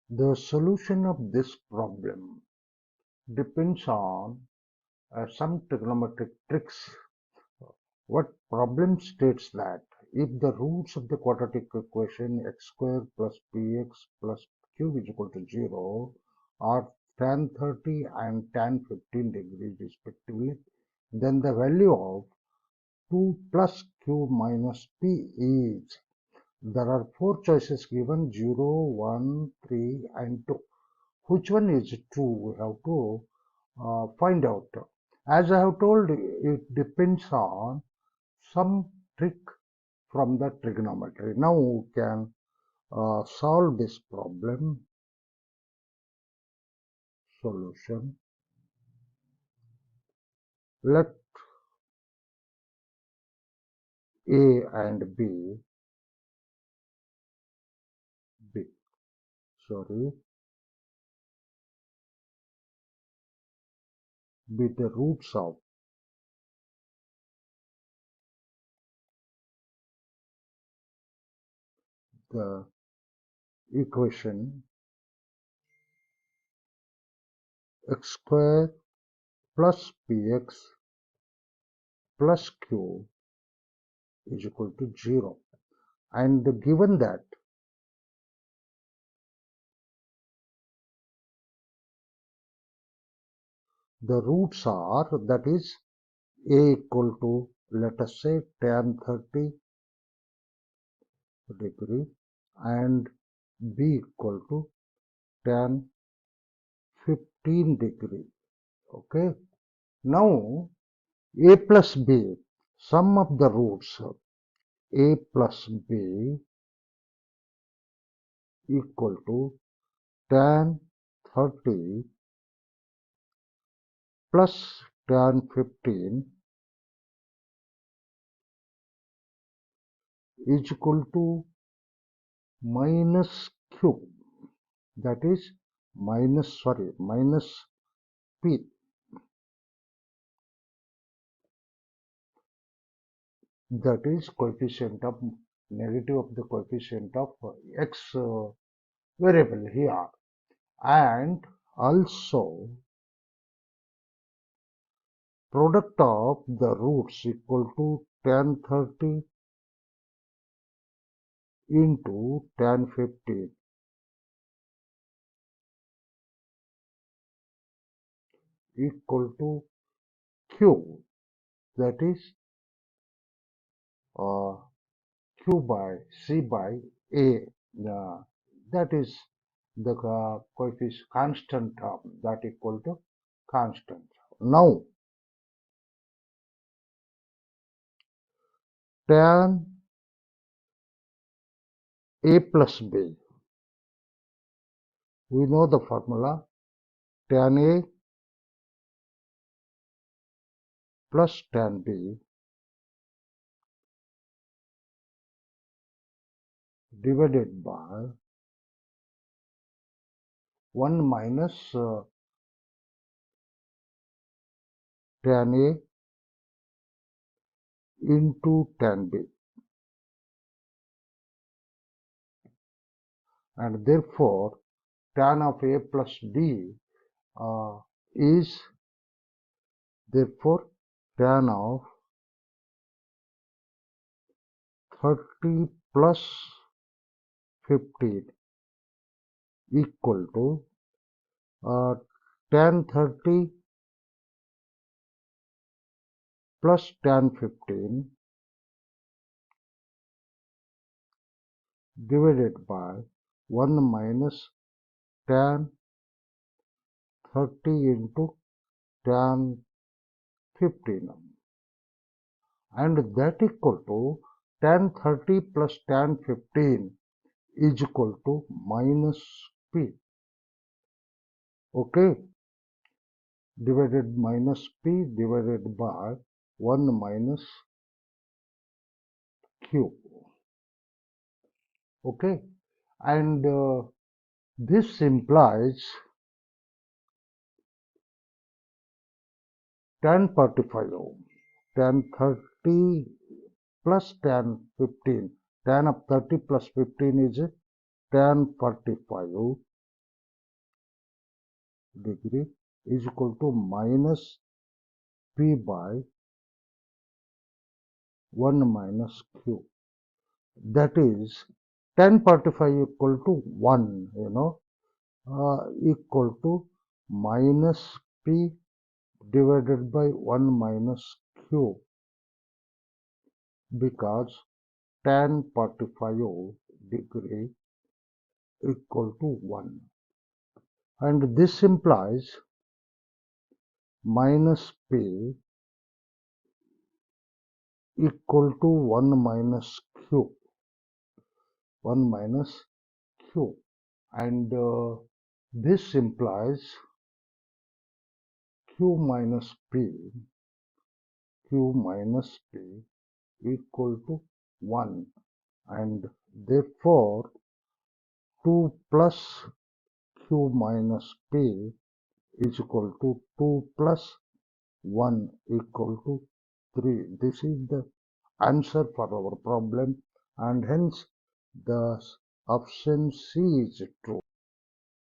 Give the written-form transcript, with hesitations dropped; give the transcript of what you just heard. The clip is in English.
The solution of this problem depends on some trigonometric tricks. What problem states that if the roots of the quadratic equation x square plus px plus q is equal to 0 are tan 30 and tan 15 degrees respectively, then the value of 2 plus q minus p is. There are four choices given: 0, 1, 3 and 2. Which one is true? We have to find out. As I have told, it depends on some trick from the trigonometry. Now we can solve this problem. Solution. Let A and B, sorry, be the roots of the equation x square plus px plus q is equal to 0. And given that the roots are, that is, a equal to, let us say, tan 30 degree and b equal to tan 15 degree. Okay. Now a plus b, sum of the roots a plus b equal to tan 30 plus tan 15 is equal to minus q, that is minus p, that is coefficient of negative of the coefficient of x variable here, and also product of the roots equal to tan 30 into tan 15 equal to q, that is q by c by a, that is the coefficient constant term, that equal to constant. Now tan a plus b, we know the formula, tan a plus tan b divided by 1 minus tan a into tan b, and therefore tan of a plus b is therefore tan of 30 plus 15 equal to tan 30 plus tan 15 divided by 1 minus tan 30 into tan 15, and that equal to tan 30 plus tan 15 is equal to minus p. Okay, divided minus p divided by 1 minus q. Okay, and this implies tan 45, tan 30 plus tan 15, tan of 30 plus 15 is tan 45 degree is equal to minus p by 1 minus q. That is tan45 equal to 1, equal to minus p divided by 1 minus q, because tan 45 degree equal to 1. And this implies minus p equal to 1 minus q, 1 minus q. And this implies q minus p equal to 1, and therefore 2 plus q minus p is equal to 2 plus 1 equal to 3. This is the answer for our problem, and hence the option C is true.